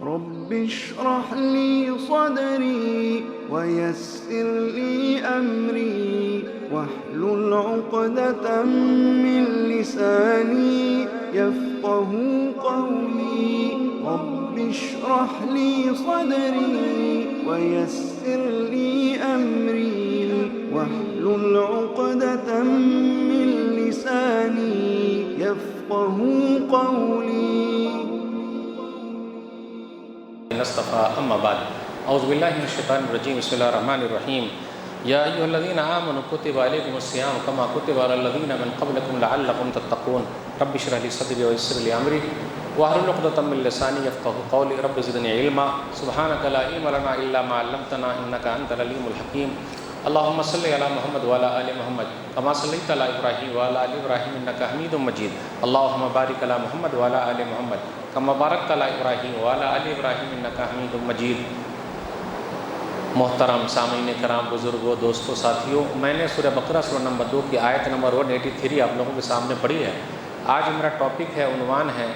رب اشرح لي صدري ويسر لي أمري واحلل عقدة من لساني يفقه قولي رب اشرح لي صدري ويسر لي أمري واحلل عقدة من لساني يفقه قولي. نصطفى اما بعد اعوذ باللہ من الشیطان الرجیم بسم اللہ الرحمن الرحیم یا ایھا الذین آمنوا کتب علیکم الصیام کما کتب علی الذین من قبلکم لعلکم تتقون رب اشرح لی صدری ویسر لی امری واحلل عقدۃ من لسانی یفقهوا قولی رب زدنی علما سبحانک لا علم لنا الا ما علمتنا انک انت العلیم الحکیم اللهم صل علی محمد وعلی آل محمد کما صلیت علی ابراہیم وعلی آل ابراہیم انک حمید مجید اللهم بارک علی محمد وعلی آل محمد کما بارکت علی ابراہیم وعلی آل ابراہیم انک حمید مجید. محترم سامعین کرام، بزرگوں، دوستوں، ساتھیوں، میں نے سورہ بقرہ سورہ نمبر 2 کی آیت نمبر 183 آپ لوگوں کے سامنے پڑھی ہے. آج میرا ٹاپک ہے، عنوان ہے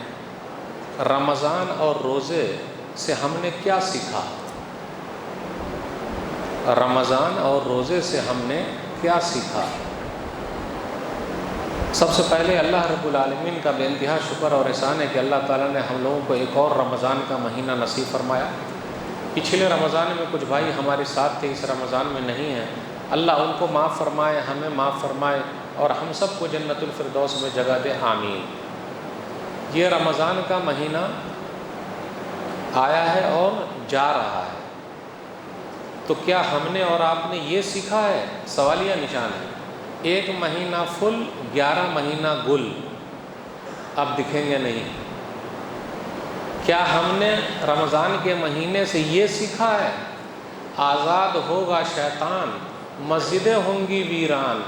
رمضان اور روزے سے ہم نے کیا سیکھا. رمضان اور روزے سے ہم نے کیا سیکھا. سب سے پہلے اللہ رب العالمین کا بے انتہا شکر اور احسان ہے کہ اللہ تعالیٰ نے ہم لوگوں کو ایک اور رمضان کا مہینہ نصیب فرمایا. پچھلے رمضان میں کچھ بھائی ہمارے ساتھ تھے، اس رمضان میں نہیں ہیں. اللہ ان کو معاف فرمائے، ہمیں معاف فرمائے اور ہم سب کو جنت الفردوس میں جگہ دے، آمین. یہ رمضان کا مہینہ آیا ہے اور جا رہا ہے، تو کیا ہم نے اور آپ نے یہ سیکھا ہے؟ سوالیہ نشان ہے. ایک مہینہ فل، 11 مہینہ گل، اب دکھیں گے نہیں. کیا ہم نے رمضان کے مہینے سے یہ سیکھا ہے؟ آزاد ہوگا شیطان، مسجدیں ہوں گی ویران،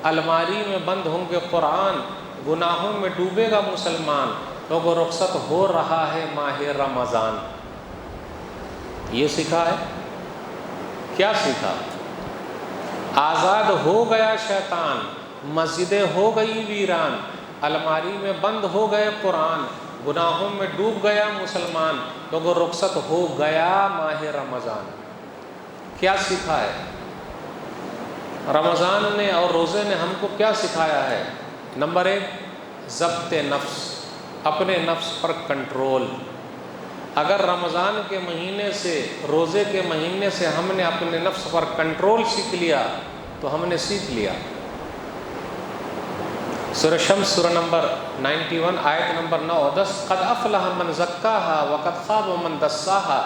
الماری میں بند ہوں گے قرآن، گناہوں میں ڈوبے گا مسلمان، لوگوں رخصت ہو رہا ہے ماہ رمضان. یہ سیکھا ہے؟ کیا سیکھا؟ آزاد ہو گیا شیطان، مسجدیں ہو گئی ویران، الماری میں بند ہو گئے قرآن، گناہوں میں ڈوب گیا مسلمان، لوگوں رخصت ہو گیا ماہ رمضان. کیا سیکھا ہے؟ رمضان نے اور روزے نے ہم کو کیا سکھایا ہے؟ نمبر 1، ضبط نفس، اپنے نفس پر کنٹرول. اگر رمضان کے مہینے سے، روزے کے مہینے سے ہم نے اپنے نفس پر کنٹرول سیکھ لیا تو ہم نے سیکھ لیا. سورہ شمس سورہ نمبر 91 آیت نمبر 9 اور 10، قد افلح من زکاہا وقد خاب من دساہا.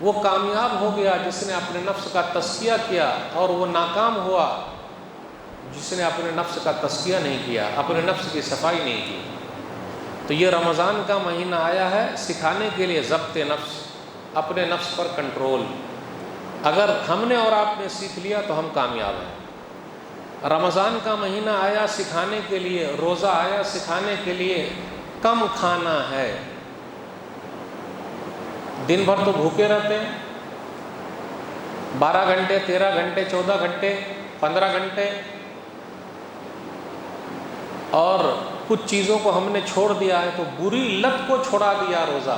وہ کامیاب ہو گیا جس نے اپنے نفس کا تزکیہ کیا، اور وہ ناکام ہوا جس نے اپنے نفس کا تزکیہ نہیں کیا، اپنے نفس کی صفائی نہیں کی. تو یہ رمضان کا مہینہ آیا ہے سکھانے کے لیے ضبط نفس، اپنے نفس پر کنٹرول. اگر ہم نے اور آپ نے سیکھ لیا تو ہم کامیاب ہیں. رمضان کا مہینہ آیا سکھانے کے لیے، روزہ آیا سکھانے کے لیے کم کھانا ہے. دن بھر تو بھوکے رہتے ہیں، 12 گھنٹے، 13 گھنٹے، 14 گھنٹے، 15 گھنٹے، اور کچھ چیزوں کو ہم نے چھوڑ دیا ہے تو بری لت کو چھوڑا دیا. روزہ،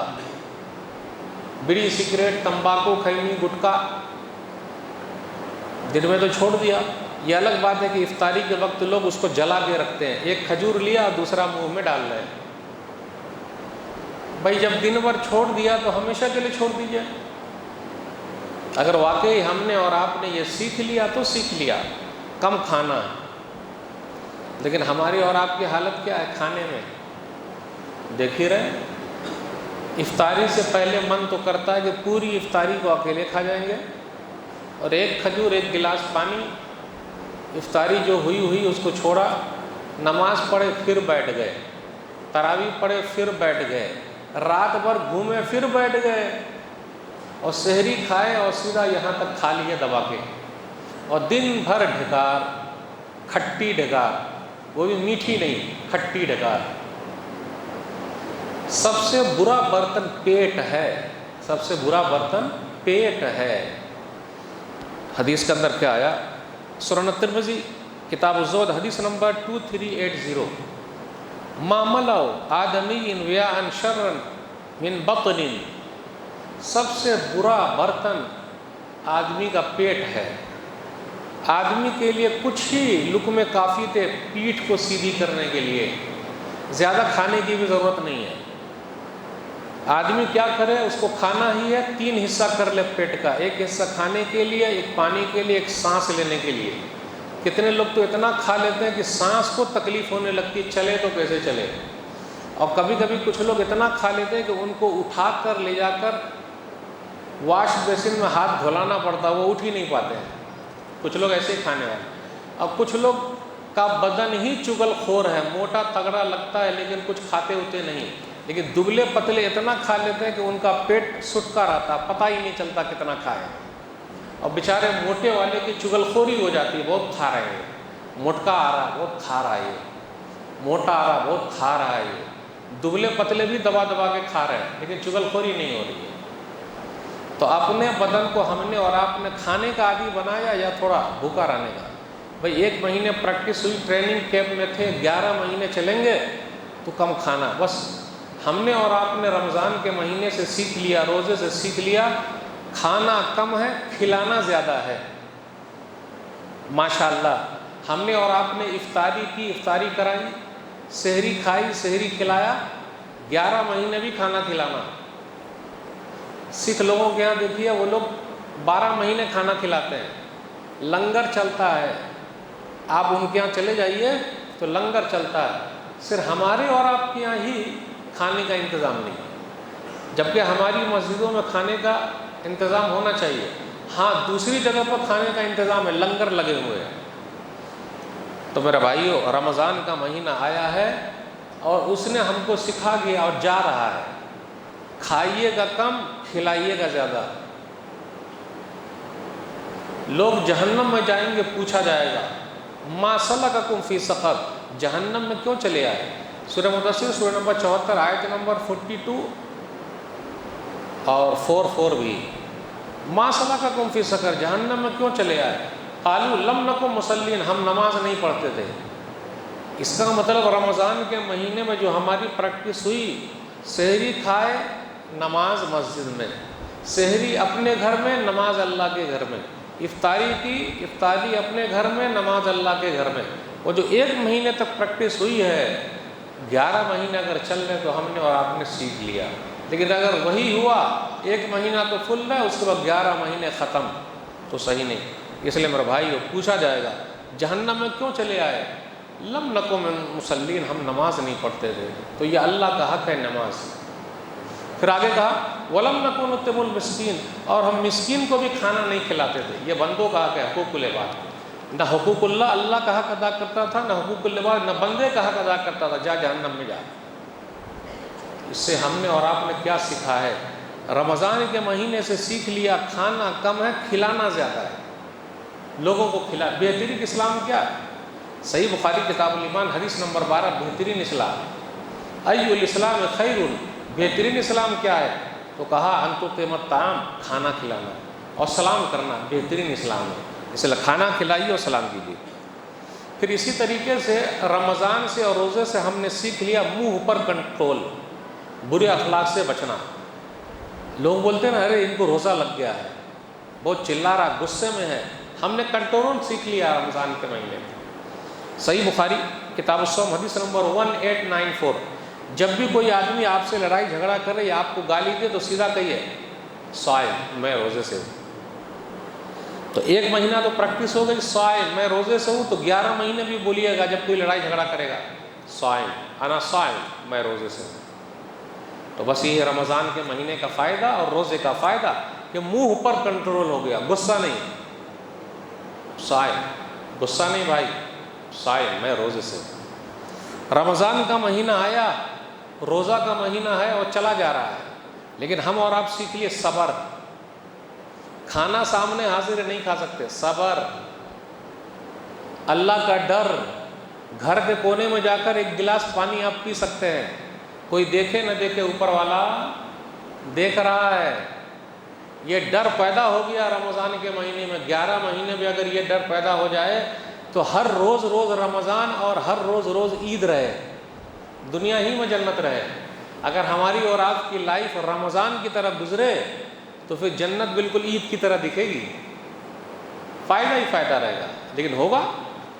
بیڑی، سگریٹ، تمباکو، خیمی، گٹکا دن میں تو چھوڑ دیا. یہ الگ بات ہے کہ افطاری کے وقت لوگ اس کو جلا کے رکھتے ہیں، ایک کھجور لیا دوسرا منہ میں ڈال رہے ہیں. بھائی جب دن بھر چھوڑ دیا تو ہمیشہ کے لیے چھوڑ دیجیے. اگر واقعی ہم نے اور آپ نے یہ سیکھ لیا تو سیکھ لیا کم کھانا ہے. لیکن ہماری اور آپ کی حالت کیا ہے کھانے میں؟ دیکھ ہی رہے، افطاری سے پہلے من تو کرتا ہے کہ پوری افطاری کو اکیلے کھا جائیں گے، اور ایک کھجور، ایک گلاس پانی. افطاری جو ہوئی اس کو چھوڑا، نماز پڑھے پھر بیٹھ گئے، تراویح پڑھے پھر بیٹھ گئے، رات بھر گھومے پھر بیٹھ گئے، اور سحری کھائے اور سیدھا یہاں تک کھا لیے دبا کے، اور دن بھر ڈھکار، کھٹی ڈھکار، وہ بھی میٹھی نہیں، کھٹی ڈھکار. سب سے برا برتن پیٹ ہے، سب سے برا برتن پیٹ ہے. حدیث کے اندر کیا آیا؟ سنن ترمذی کتاب الزہد حدیث نمبر 2380، ما ملأ آدمی وعاء شرا من بطن، سب سے برا برتن آدمی کا پیٹ ہے۔ آدمی کے لیے کچھ ہی لقمے کافی تھے پیٹھ کو سیدھی کرنے کے لیے، زیادہ کھانے کی بھی ضرورت نہیں ہے۔ آدمی کیا کرے، اس کو کھانا ہی ہے، 3 حصہ کر لے پیٹ کا، ایک حصہ کھانے کے لیے، ایک پانی کے لیے، ایک سانس لینے کے لیے۔ کتنے لوگ تو اتنا کھا لیتے ہیں کہ سانس کو تکلیف ہونے لگتی، چلے تو کیسے چلے۔ اور کبھی کبھی کچھ لوگ اتنا کھا لیتے ہیں کہ ان کو اٹھا کر لے جا کر واش بیسن میں ہاتھ دھلانا پڑتا، وہ اٹھ ہی نہیں پاتے ہیں۔ کچھ لوگ ایسے ہی کھانے والے۔ اور کچھ لوگ کا بدن ہی چگل خور ہے، موٹا تگڑا لگتا ہے لیکن کچھ کھاتے ہوتے نہیں، لیکن دبلے پتلے اتنا کھا لیتے ہیں کہ ان کا پیٹ سٹکا رہتا، پتہ ہی نہیں چلتا کتنا کھائے۔ اور بیچارے موٹے والے کی چگل خوری ہو جاتی ہے، بہت کھا رہے ہیں، موٹکا آ رہا بہت کھا رہا ہے، موٹا آ رہا بہت کھا رہا ہے۔ دبلے پتلے بھی دبا دبا کے کھا رہے ہیں لیکن چگل خوری نہیں ہو رہی ہے۔ تو اپنے بدن کو ہم نے اور آپ نے کھانے کا عادی بنایا یا تھوڑا بھوکا رہنے کا؟ بھئی 1 مہینے پریکٹس ہوئی، ٹریننگ کیمپ میں تھے، 11 مہینے چلیں گے تو کم کھانا۔ بس ہم نے اور آپ نے رمضان کے مہینے سے سیکھ لیا، روزے سے سیکھ لیا، کھانا کم ہے، کھلانا زیادہ ہے۔ ماشاءاللہ ہم نے اور آپ نے افطاری کی، افطاری کرائی، سحری کھائی، سحری کھلایا، 11 مہینے بھی کھانا کھلانا۔ سکھ لوگوں کے یہاں دیکھیے، وہ لوگ 12 مہینے کھانا کھلاتے ہیں، لنگر چلتا ہے۔ آپ ان کے یہاں چلے جائیے تو لنگر چلتا ہے، صرف ہمارے اور آپ کے یہاں ہی کھانے کا انتظام نہیں، جبکہ ہماری مسجدوں میں کھانے کا انتظام ہونا چاہیے۔ ہاں دوسری جگہ پر کھانے کا انتظام ہے، لنگر لگے ہوئے ہیں۔ تو میرے بھائیو، رمضان کا مہینہ آیا ہے اور اس نے ہم کو سکھا دیا اور جا رہا ہے، کھائیے گا کم، کھلائیے گا زیادہ۔ لوگ جہنم میں جائیں گے، پوچھا جائے گا ما سلککم فی سقر، جہنم میں کیوں چلے آئے؟ سورہ مدثر سورہ نمبر 74 آیت نمبر 42 اور 44 بھی، ما سلککم فی سقر، جہنم میں کیوں چلے آئے؟ قالوا لم نکن مصلین، ہم نماز نہیں پڑھتے تھے۔ اس کا مطلب رمضان کے مہینے میں جو ہماری پریکٹس ہوئی، سحری کھائے، نماز مسجد میں، سحری اپنے گھر میں، نماز اللہ کے گھر میں، افطاری کی، افطاری اپنے گھر میں، نماز اللہ کے گھر میں۔ وہ جو 1 مہینے تک پریکٹس ہوئی ہے، 11 مہینے اگر چل رہے تو ہم نے اور آپ نے سیکھ لیا۔ لیکن اگر وہی ہوا 1 مہینہ تو فل ہے، اس کے بعد 11 مہینے ختم، تو صحیح نہیں۔ اس لیے میرے بھائیو، پوچھا جائے گا جہنم میں کیوں چلے آئے؟ لم نکن مصلین، ہم نماز نہیں پڑھتے تھے۔ تو یہ اللہ کا حق ہے نماز۔ پھر آگے کہا وَلَمْ نَكُنْ نُطْعِمُ الْمِسْكِينَ، اور ہم مسکین کو بھی کھانا نہیں کھلاتے تھے۔ یہ بندوں کا حق ہے، حقوق العباد۔ نہ حقوق اللہ کا حق ادا کرتا تھا، نہ حقوق العباد، نہ بندے کا حق ادا کرتا تھا، جا جہنم میں جا۔ اس سے ہم نے اور آپ نے کیا سیکھا ہے؟ رمضان کے مہینے سے سیکھ لیا، کھانا کم ہے، کھلانا زیادہ ہے، لوگوں کو کھلا۔ بہترین اسلام کیا ہے؟ صحیح بخاری کتاب الایمان حدیث نمبر 12، بہترین اسلام، ای الاسلام خیر، بہترین اسلام کیا ہے؟ تو کہا ان تطعم الطعام، کھانا کھلانا اور سلام کرنا بہترین اسلام ہے۔ اس لیے کھانا کھلائیے اور سلام کیجیے۔ پھر اسی طریقے سے رمضان سے اور روزے سے ہم نے سیکھ لیا منہ پر کنٹرول، برے اخلاق سے بچنا۔ لوگ بولتے ہیں نا، ارے ان کو روزہ لگ گیا ہے، بہت چلا رہا، غصے میں ہے۔ ہم نے کنٹرول سیکھ لیا رمضان کے مہینے میں۔ صحیح بخاری کتاب الصوم حدیث نمبر 1894، جب بھی کوئی آدمی آپ سے لڑائی جھگڑا کرے یا آپ کو گالی دے تو سیدھا کہیے صائم، میں روزے سے ہوں۔ تو 1 مہینہ تو پریکٹس ہو گئی، صائم، میں روزے سے ہوں، تو 11 مہینے بھی بولیے گا جب کوئی لڑائی جھگڑا کرے گا، صائم، انا صائم، میں روزے سے ہوں۔ تو بس یہ رمضان کے مہینے کا فائدہ اور روزے کا فائدہ کہ منہ پر کنٹرول ہو گیا، غصہ نہیں، صائم، غصہ نہیں بھائی، صائم، میں روزے سے ہوں۔ رمضان کا مہینہ آیا، روزہ کا مہینہ ہے اور چلا جا رہا ہے، لیکن ہم اور آپ سیکھ لیے صبر۔ کھانا سامنے حاضر نہیں کھا سکتے، صبر، اللہ کا ڈر۔ گھر کے کونے میں جا کر 1 گلاس پانی آپ پی سکتے ہیں، کوئی دیکھے نہ دیکھے، اوپر والا دیکھ رہا ہے۔ یہ ڈر پیدا ہو گیا رمضان کے مہینے میں۔ 11 مہینے میں اگر یہ ڈر پیدا ہو جائے تو ہر روز روز رمضان اور ہر روز روز عید رہے، دنیا ہی میں جنت رہے۔ اگر ہماری اور آپ کی لائف رمضان کی طرح گزرے تو پھر جنت بالکل عید کی طرح دکھے گی، فائدہ ہی فائدہ رہے گا۔ لیکن ہوگا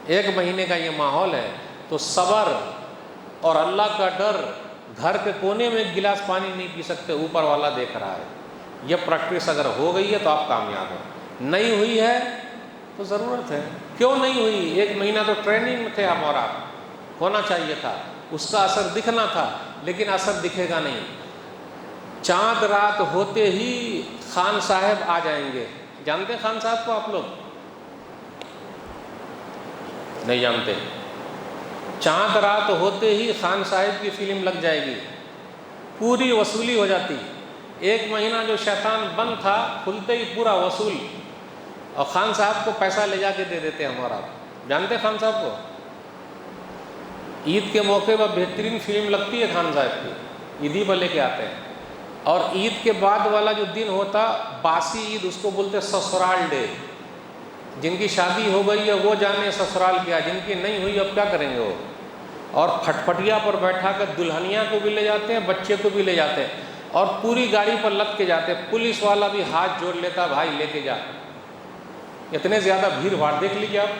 1 مہینے کا یہ ماحول ہے، تو صبر اور اللہ کا ڈر، گھر کے کونے میں 1 گلاس پانی نہیں پی سکتے، اوپر والا دیکھ رہا ہے۔ یہ پریکٹس اگر ہو گئی ہے تو آپ کامیاب ہیں، نہیں ہوئی ہے تو ضرورت ہے۔ کیوں نہیں ہوئی؟ 1 مہینہ تو ٹریننگ میں تھے ہم اور آپ، ہونا چاہیے تھا، اس کا اثر دکھنا تھا، لیکن اثر دکھے گا نہیں۔ چاند رات ہوتے ہی خان صاحب آ جائیں گے۔ جانتے خان صاحب کو آپ لوگ؟ نہیں جانتے؟ چاند رات ہوتے ہی خان صاحب کی فلم لگ جائے گی، پوری وصولی ہو جاتی۔ 1 مہینہ جو شیطان بند تھا، کھلتے ہی پورا وصول، اور خان صاحب کو پیسہ لے جا کے دے دیتے ہم اور آپ۔ جانتے خان صاحب کو؟ عید کے موقع پر بہترین فلم لگتی ہے خان صاحب کی، عیدی پر لے کے آتے ہیں۔ اور عید کے بعد والا جو دن ہوتا، باسی عید، اس کو بولتے سسرال ڈے۔ جن کی شادی ہو گئی ہے وہ جانے سسرال کیا، جن کی نہیں ہوئی اب کیا کریں گے وہ۔ اور پھٹپھٹیا پر بیٹھا کر دلہنیا کو بھی لے جاتے ہیں، بچے کو بھی لے جاتے ہیں، اور پوری گاڑی پر لد کے جاتے ہیں۔ پولیس والا بھی ہاتھ جوڑ لیتا، بھائی لے کے جا۔ اتنے زیادہ بھیڑ بھاڑ دیکھ لیجیے آپ۔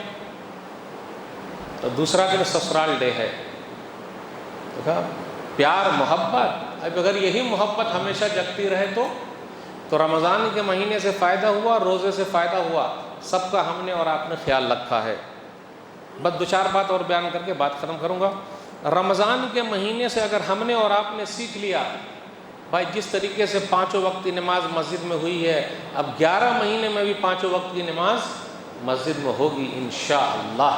تو دوسرا دن سسرال ڈے ہے۔ دیکھا، پیار محبت، اب اگر یہی محبت ہمیشہ جگتی رہے تو رمضان کے مہینے سے فائدہ ہوا، روزے سے فائدہ ہوا، سب کا ہم نے اور آپ نے خیال رکھا ہے۔ بس 2-4 بات اور بیان کر کے بات ختم کروں گا۔ رمضان کے مہینے سے اگر ہم نے اور آپ نے سیکھ لیا، بھائی جس طریقے سے 5 وقت کی نماز مسجد میں ہوئی ہے، اب 11 مہینے میں بھی 5 وقت کی نماز مسجد میں ہوگی انشاءاللہ۔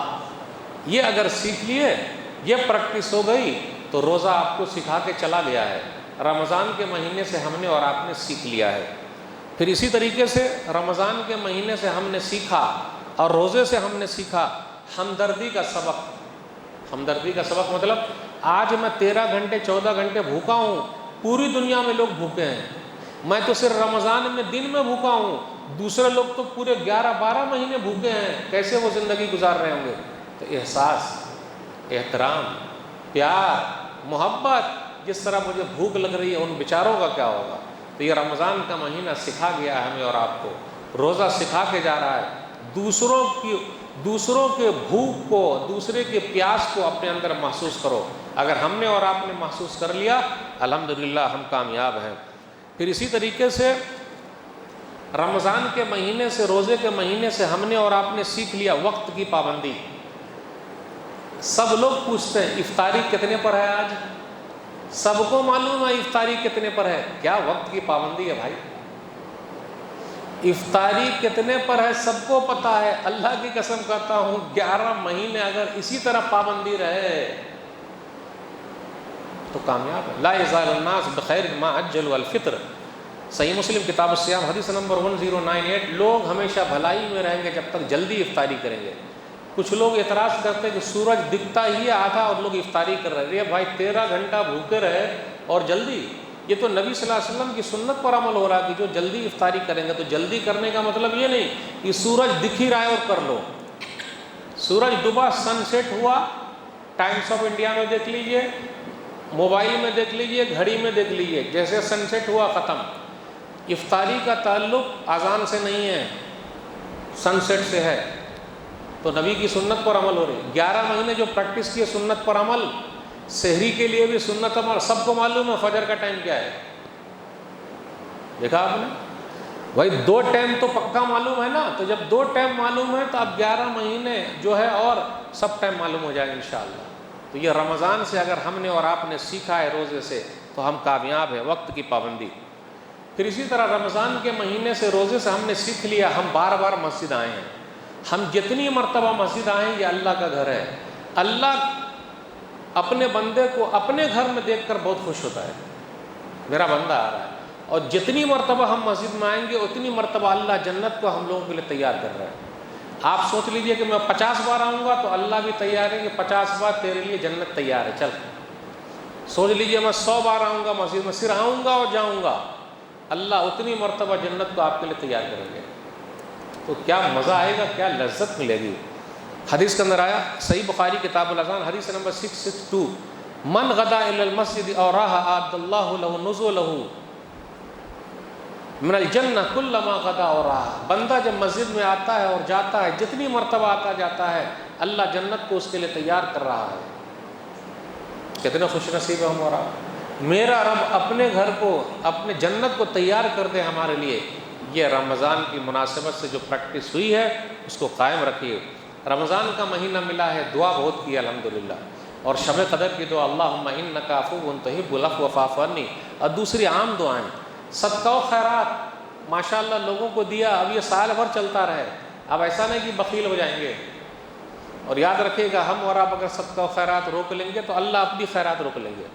یہ اگر سیکھ لیے، یہ پریکٹس ہو گئی، تو روزہ آپ کو سکھا کے چلا گیا ہے۔ رمضان کے مہینے سے ہم نے اور آپ نے سیکھ لیا ہے۔ پھر اسی طریقے سے رمضان کے مہینے سے ہم نے سیکھا، اور روزے سے ہم نے سیکھا ہمدردی کا سبق۔ ہمدردی کا سبق مطلب، آج میں 13 گھنٹے 14 گھنٹے بھوکا ہوں، پوری دنیا میں لوگ بھوکے ہیں، میں تو صرف رمضان میں دن میں بھوکا ہوں، دوسرے لوگ تو پورے 11-12 مہینے بھوکے ہیں، کیسے وہ زندگی گزار رہے ہوں گے؟ تو احساس، احترام، پیار، محبت، جس طرح مجھے بھوک لگ رہی ہے ان بیچاروں کا کیا ہوگا؟ تو یہ رمضان کا مہینہ سکھا گیا ہے ہمیں اور آپ کو، روزہ سکھا کے جا رہا ہے۔ دوسروں کے بھوک کو، دوسرے کے پیاس کو اپنے اندر محسوس کرو۔ اگر ہم نے اور آپ نے محسوس کر لیا، الحمدللہ ہم کامیاب ہیں۔ پھر اسی طریقے سے رمضان کے مہینے سے، روزے کے مہینے سے ہم نے اور آپ نے سیکھ لیا وقت کی پابندی۔ سب لوگ پوچھتے ہیں افطاری کتنے پر ہے آج؟ سب کو معلوم ہے افطاری کتنے پر ہے، کیا وقت کی پابندی ہے بھائی؟ افطاری کتنے پر ہے سب کو پتہ ہے۔ اللہ کی قسم کرتا ہوں 11 مہینے اگر اسی طرح پابندی رہے تو کامیاب ہے۔ لا یزال الناس بخیر ما عجلوا الفطر، صحیح مسلم کتاب الصیام حدیث نمبر 1098۔ لوگ ہمیشہ بھلائی میں رہیں گے جب تک جلدی افطاری کریں گے۔ کچھ لوگ اعتراض کرتے ہیں کہ سورج دکھتا ہی آدھا اور لوگ افطاری کر رہے ہیں۔ بھائی 13 گھنٹہ بھوکے رہے اور جلدی، یہ تو نبی صلی اللہ علیہ وسلم کی سنت پر عمل ہو رہا ہے کہ جو جلدی افطاری کریں گے۔ تو جلدی کرنے کا مطلب یہ نہیں کہ سورج دکھ ہی رہا ہے اور کر لو۔ سورج ڈوبا، سن سیٹ ہوا، ٹائمس آف انڈیا میں دیکھ لیجئے، موبائل میں دیکھ لیجئے، گھڑی میں دیکھ لیجئے، جیسے سن سیٹ ہوا ختم۔ افطاری کا تعلق اذان سے نہیں ہے، سن سیٹ سے ہے۔ تو نبی کی سنت پر عمل ہو رہی ہے۔ 11 مہینے جو پریکٹس کی ہے سنت پر عمل، سحری کے لیے بھی سنت عمل، سب کو معلوم ہے فجر کا ٹائم کیا ہے، دیکھا آپ نے؟ بھائی 2 ٹائم تو پکا معلوم ہے نا، تو جب 2 ٹائم معلوم ہے تو اب 11 مہینے جو ہے اور سب ٹائم معلوم ہو جائے گا انشاءاللہ۔ تو یہ رمضان سے اگر ہم نے اور آپ نے سیکھا ہے روزے سے تو ہم کامیاب ہیں، وقت کی پابندی۔ پھر اسی طرح رمضان کے مہینے سے، روزے سے ہم نے سیکھ لیا، ہم بار بار مسجد آئے ہیں۔ ہم جتنی مرتبہ مسجد آئیں یہ اللہ کا گھر ہے۔ اللہ اپنے بندے کو اپنے گھر میں دیکھ کر بہت خوش ہوتا ہے، میرا بندہ آ رہا ہے۔ اور جتنی مرتبہ ہم مسجد میں آئیں گے اتنی مرتبہ اللہ جنت کو ہم لوگوں کے لیے تیار کر رہا ہے۔ آپ سوچ لیجئے کہ میں 50 بار آؤں گا تو اللہ بھی تیار ہے کہ 50 بار تیرے لیے جنت تیار ہے، چل۔ سوچ لیجئے میں 100 بار آؤں گا مسجد میں، صرف آؤں گا اور جاؤں گا، اللہ اتنی مرتبہ جنت کو آپ کے لیے تیار کریں گے۔ تو کیا مزہ آئے گا، کیا لذت ملے گی۔ حدیث کے اندر آیا، صحیح بخاری کتاب الاذان حدیث نمبر 662، من غدا الی المسجد اور راہ اعد اللہ له نزلہ من الجنہ کلما غدا اور راہ. بندہ جب مسجد میں آتا ہے اور جاتا ہے، جتنی مرتبہ آتا جاتا ہے، اللہ جنت کو اس کے لیے تیار کر رہا ہے. کتنے خوش نصیب ہے ہم اور آپ. میرا رب اپنے گھر کو، اپنے جنت کو تیار کر دے ہمارے لیے. یہ رمضان کی مناسبت سے جو پریکٹس ہوئی ہے اس کو قائم رکھیے. رمضان کا مہینہ ملا ہے، دعا بہت کی الحمدللہ. اور شب قدر کی دعا اللہم انک عفو تحب العفو فاعف عنی. اور دوسری عام دعائیں صدقہ و خیرات ماشاءاللہ لوگوں کو دیا، اب یہ سال بھر چلتا رہے. اب ایسا نہیں کہ بخیل ہو جائیں گے. اور یاد رکھیے گا ہم اور آپ اگر صدقہ و خیرات روک لیں گے تو اللہ اپنی خیرات روک لیں گے.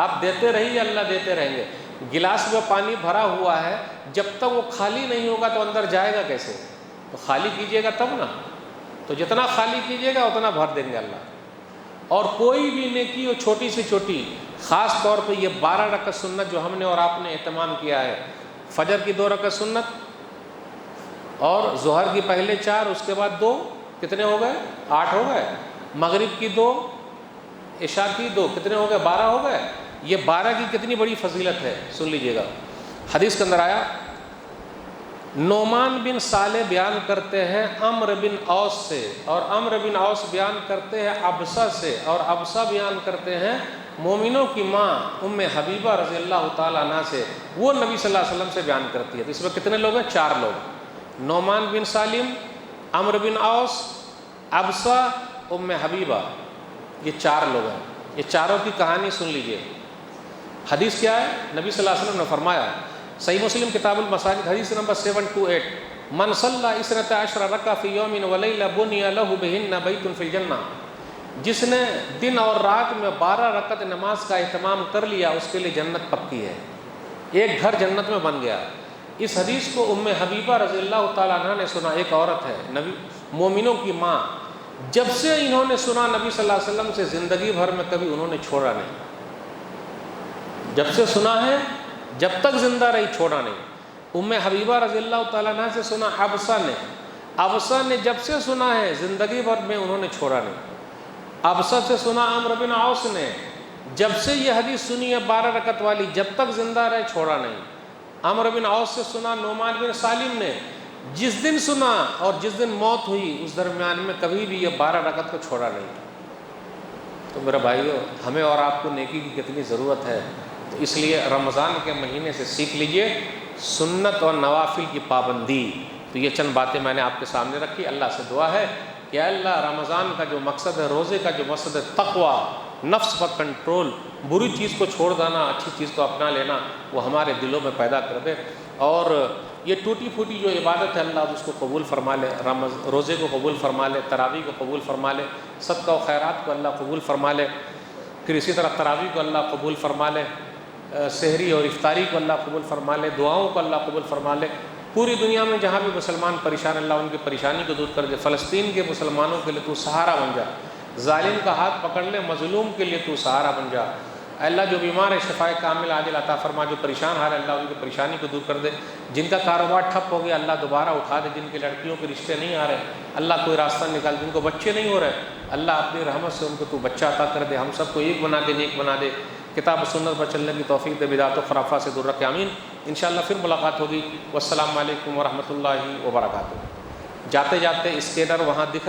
آپ دیتے رہیے، اللہ دیتے رہیں گے. گلاس میں پانی بھرا ہوا ہے، جب تک وہ خالی نہیں ہوگا تو اندر جائے گا کیسے؟ تو خالی کیجیے گا تب نا. تو جتنا خالی کیجیے گا اتنا بھر دیں گے اللہ. اور کوئی بھی نیکی ہو چھوٹی سے چھوٹی، خاص طور پہ یہ 12 رکعت سنت جو ہم نے اور آپ نے اہتمام کیا ہے، فجر کی 2 رکعت سنت اور ظہر کی پہلے 4، اس کے بعد 2، کتنے ہو گئے؟ 8 ہو گئے. مغرب کی 2، عشاء کی 2، کتنے ہو گئے؟ 12 ہو گئے. یہ 12 کی کتنی بڑی فضیلت ہے، سن لیجئے گا. حدیث کے اندر آیا، نعمان بن صالح بیان کرتے ہیں عمرو بن اوس سے، اور عمرو بن اوس بیان کرتے ہیں ابسہ سے، اور ابسہ بیان کرتے ہیں مومنوں کی ماں ام حبیبہ رضی اللہ تعالیٰ عنہ سے. وہ نبی صلی اللہ علیہ وسلم سے بیان کرتی ہے. تو اس میں کتنے لوگ ہیں؟ 4 لوگ. نعمان بن سالم، عمرو بن اوس، ابسہ، ام حبیبہ. یہ 4 لوگ ہیں. یہ چاروں کی کہانی سن لیجئے. حدیث کیا ہے؟ نبی صلی اللہ علیہ وسلم نے فرمایا، صحیح مسلم کتاب المساجد حدیث نمبر 728، من صلی 12 رکعۃ فی یوم ولیلہ بنی لہ بہن بیت فی الجنہ. جس نے دن اور رات میں 12 رکعت نماز کا اہتمام کر لیا اس کے لیے جنت پکی ہے، ایک گھر جنت میں بن گیا. اس حدیث کو ام حبیبہ رضی اللہ تعالیٰ عنہ نے سنا. ایک عورت ہے، نبی مومنوں کی ماں. جب سے انہوں نے سنا نبی صلی اللہ علیہ وسلم سے، زندگی بھر میں کبھی انہوں نے چھوڑا نہیں. جب سے سنا ہے جب تک زندہ رہی چھوڑا نہیں. ام حبیبہ رضی اللہ تعالیٰ عنہ سے سنا ابسہ نے. ابسہ نے جب سے سنا ہے زندگی بھر میں انہوں نے چھوڑا نہیں. ابسہ سے سنا عمرو بن اوس نے. جب سے یہ حدیث سنی ہے 12 رکعت والی، جب تک زندہ رہے چھوڑا نہیں. عمرو بن اوس سے سنا نعمان بن سالم نے. جس دن سنا اور جس دن موت ہوئی اس درمیان میں کبھی بھی یہ 12 رکعت کو چھوڑا نہیں. تو میرا بھائیو، ہمیں اور آپ کو نیکی کی کتنی ضرورت ہے. تو اس لیے رمضان کے مہینے سے سیکھ لیجئے سنت اور نوافل کی پابندی. تو یہ چند باتیں میں نے آپ کے سامنے رکھی. اللہ سے دعا ہے کہ اللہ رمضان کا جو مقصد ہے، روزے کا جو مقصد ہے، تقویٰ، نفس پر کنٹرول، بری چیز کو چھوڑ دینا، اچھی چیز کو اپنا لینا، وہ ہمارے دلوں میں پیدا کر دے. اور یہ ٹوٹی پھوٹی جو عبادت ہے اللہ اس کو قبول فرما لے. روزے کو قبول فرما لے، تراویح کو قبول فرما لے، صدقہ و خیرات کو اللہ قبول فرما لے. پھر اسی طرح تراویح کو اللہ قبول فرما لے، سحری اور افطاری کو اللہ قبول فرما لے، دعاؤں کو اللہ قبول فرما لے. پوری دنیا میں جہاں بھی مسلمان پریشان، اللہ ان کی پریشانی کو دور کر دے. فلسطین کے مسلمانوں کے لیے تو سہارا بن جا. ظالم کا ہاتھ پکڑ لے، مظلوم کے لیے تو سہارا بن جا. اللہ جو بیمار ہے شفائے کامل عاجل عطا فرما. جو پریشان حال ہے اللہ ان کی پریشانی کو دور کر دے. جن کا کاروبار ٹھپ ہو گیا اللہ دوبارہ اٹھا دے. جن کے لڑکیوں کے رشتے نہیں آ رہے اللہ کوئی راستہ نکال. جن کو بچے نہیں ہو رہے اللہ اپنی رحمت سے ان کو تو بچہ عطا کر دے. ہم سب کو ایک بنا دے، نیک بنا دے. کتاب و سنت پر چلنے کی توفیق دے. بدعت و خرافات سے دور رکھے. آمین. انشاءاللہ پھر ملاقات ہوگی. والسلام علیکم ورحمۃ اللہ وبرکاتہ. جاتے جاتے اسکینر وہاں دکھ